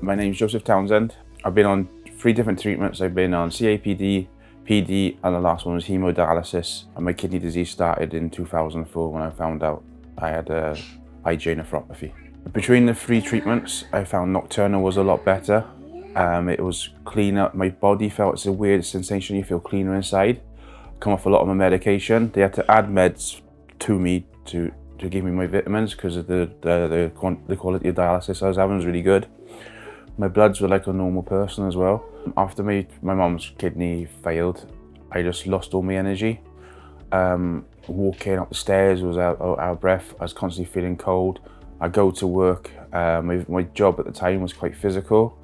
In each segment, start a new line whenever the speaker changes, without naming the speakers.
My name's Joseph Townsend. I've been on 3 different treatments. I've been on CAPD, PD, and the last one was haemodialysis. And my kidney disease started in 2004 when I found out I had IgA nephropathy. Between the 3 treatments, I found nocturnal was a lot better. It was cleaner. My body felt, it's a weird sensation, you feel cleaner inside. Come off a lot of my medication. They had to add meds to me to give me my vitamins because of the quality of dialysis I was having was really good. My bloods were like a normal person as well. After my mum's kidney failed, I just lost all my energy. Walking up the stairs was out of breath. I was constantly feeling cold. I go to work. My job at the time was quite physical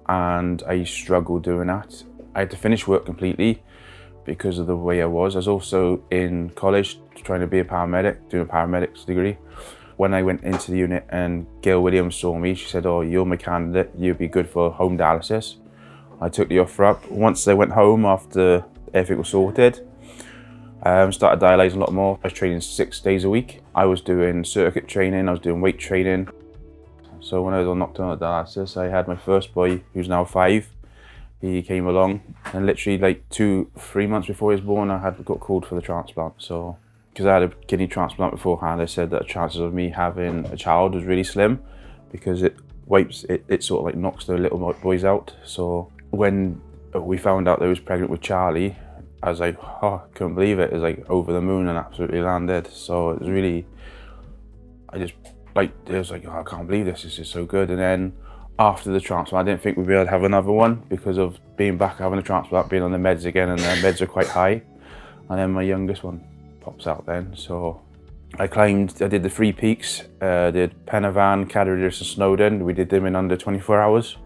and I struggled doing that. I had to finish work completely because of the way I was. I was also in college trying to be a paramedic, doing a paramedics degree. When I went into the unit and Gail Williams saw me, she said, "Oh, you're my candidate, you'd be good for home dialysis." I took the offer up. Once I went home after everything was sorted, started dialysing a lot more. I was training 6 days a week. I was doing circuit training, I was doing weight training. So when I was on nocturnal dialysis, I had my first boy, who's now 5. He came along and literally like 2-3 months before he was born, I got called for the transplant. So, because I had a kidney transplant beforehand, they said that the chances of me having a child was really slim because it sort of like knocks the little boys out. So when we found out that I was pregnant with Charlie, I was like, oh, I couldn't believe it. It was like over the moon and absolutely landed. So it was really, it was like, oh, I can't believe this is so good. And then after the transplant, I didn't think we'd be able to have another one because of being back, having a transplant, being on the meds again, and the meds are quite high. And then my youngest one pops out then. So I did the 3 peaks, did Penavan, Cwrdd and Snowdon. We did them in under 24 hours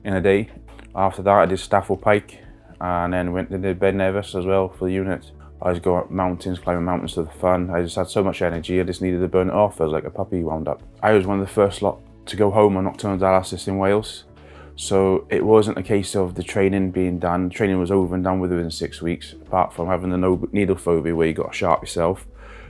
in a day. After that, I did Stafford Pike and then went and did Ben Nevis as well for the unit. I was going up mountains, climbing mountains for the fun. I just had so much energy, I just needed to burn it off. I was like a puppy wound up. I was one of the first lot to go home on nocturnal dialysis in Wales. So it wasn't a case of the training being done. Training was over and done within 6 weeks, apart from having the needle phobia where you got to sharp yourself.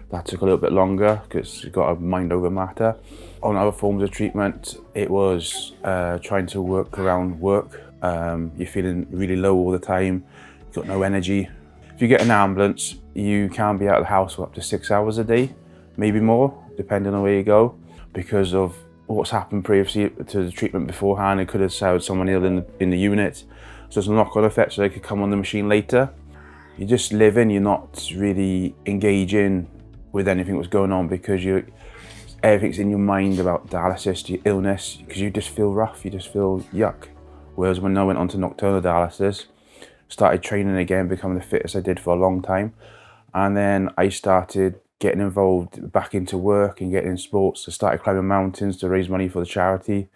That took a little bit longer because you've got to mind over matter. On other forms of treatment, it was trying to work around work. You're feeling really low all the time, you've got no energy. If you get an ambulance, you can be out of the house for up to 6 hours a day, maybe more, depending on where you go, because of what's happened previously to the treatment beforehand. It could have saved someone ill in the unit. So there's a knock-on effect, so they could come on the machine later. You're just living, you're not really engaging with anything that's going on because everything's in your mind about dialysis, your illness, because you just feel rough, you just feel yuck. Whereas when I went on to nocturnal dialysis, started training again, becoming the fittest I did for a long time. And then I started getting involved back into work and getting in sports. I started climbing mountains to raise money for the charity.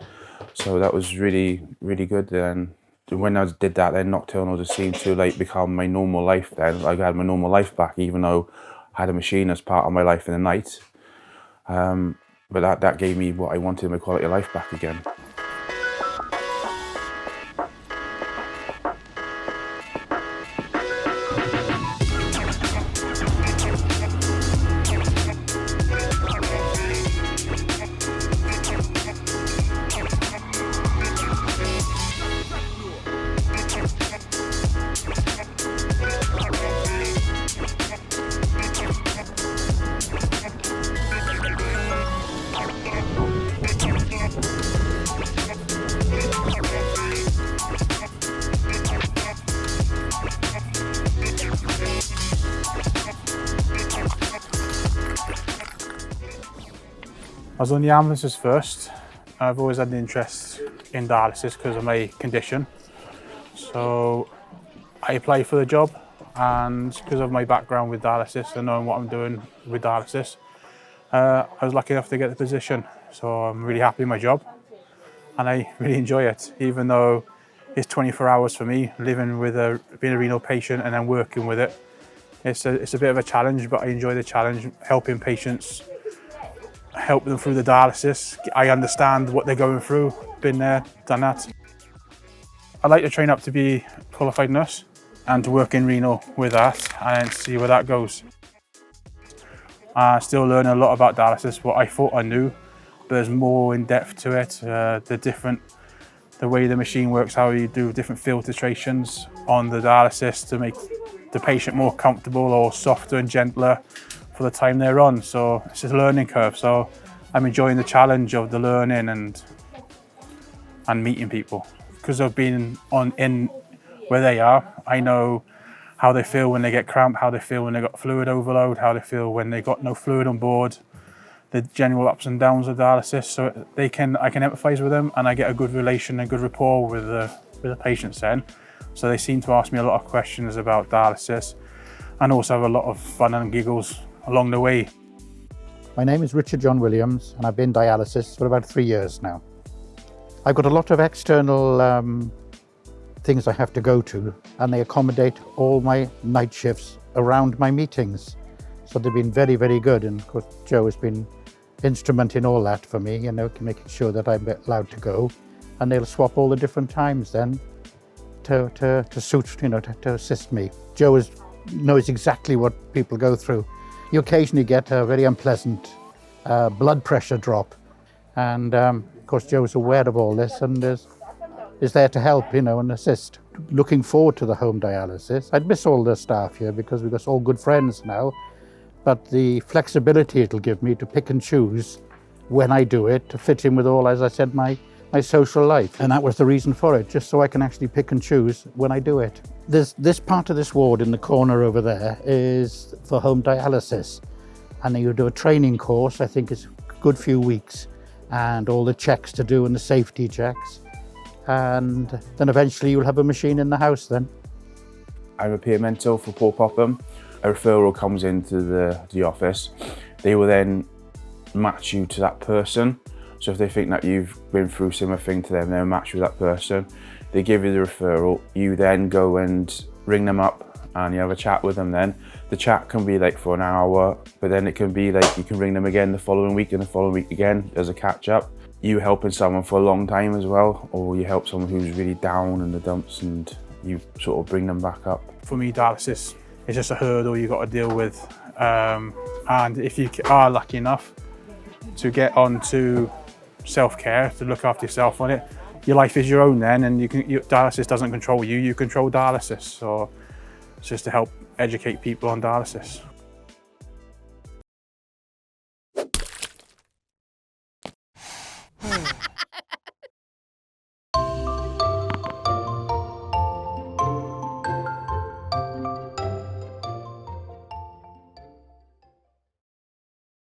So that was really, really good. Then when I did that, then nocturnal just seemed to like become my normal life then. Like I had my normal life back, even though I had a machine as part of my life in the night. But that gave me what I wanted, my quality of life back again.
I was on the ambulances first. I've always had an interest in dialysis because of my condition. So I applied for the job, and because of my background with dialysis and knowing what I'm doing with dialysis, I was lucky enough to get the position. So I'm really happy with my job and I really enjoy it, even though it's 24 hours for me, living with being a renal patient and then working with it. It's a bit of a challenge, but I enjoy the challenge, helping patients, help them through the dialysis. I understand what they're going through, been there, done that. I'd like to train up to be a qualified nurse and to work in renal with that and see where that goes. I still learn a lot about dialysis, what I thought I knew, but there's more in depth to it, the different the way the machine works, how you do different filtrations on the dialysis to make the patient more comfortable or softer and gentler for the time they're on. So it's just a learning curve. So I'm enjoying the challenge of the learning and meeting people. Because I've been in where they are, I know how they feel when they get cramp, how they feel when they got fluid overload, how they feel when they got no fluid on board, the general ups and downs of dialysis. So I can empathise with them, and I get a good relation and good rapport with the patients then. So they seem to ask me a lot of questions about dialysis, and also have a lot of fun and giggles along the way.
My name is Richard John Williams, and I've been dialysis for about 3 years now. I've got a lot of external things I have to go to, and they accommodate all my night shifts around my meetings. So they've been very, very good, and of course Joe has been instrumental in all that for me, making sure that I'm allowed to go, and they'll swap all the different times then to suit, to assist me. Joe knows exactly what people go through. You occasionally get a very unpleasant blood pressure drop, and of course Joe's aware of all this and is there to help, and assist. Looking forward to the home dialysis. I'd miss all the staff here because we've got all good friends now, but the flexibility it'll give me to pick and choose when I do it to fit in with all, as I said, my social life. And that was the reason for it, just so I can actually pick and choose when I do it. This part of this ward in the corner over there is for home dialysis. And then you do a training course, I think it's a good few weeks, and all the checks to do and the safety checks. And then eventually you'll have a machine in the house then.
I'm a peer mentor for Paul Popham. A referral comes into the office. They will then match you to that person. So if they think that you've been through a similar thing to them, they'll match you with that person. They give you the referral. You then go and ring them up and you have a chat with them then. The chat can be like for an hour, but then it can be like you can ring them again the following week and the following week again as a catch up. You helping someone for a long time as well, or you help someone who's really down in the dumps and you sort of bring them back up.
For me, dialysis is just a hurdle you got to deal with. And if you are lucky enough to get onto self-care, to look after yourself on it, your life is your own then, and dialysis doesn't control you, you control dialysis. So it's just to help educate people on dialysis.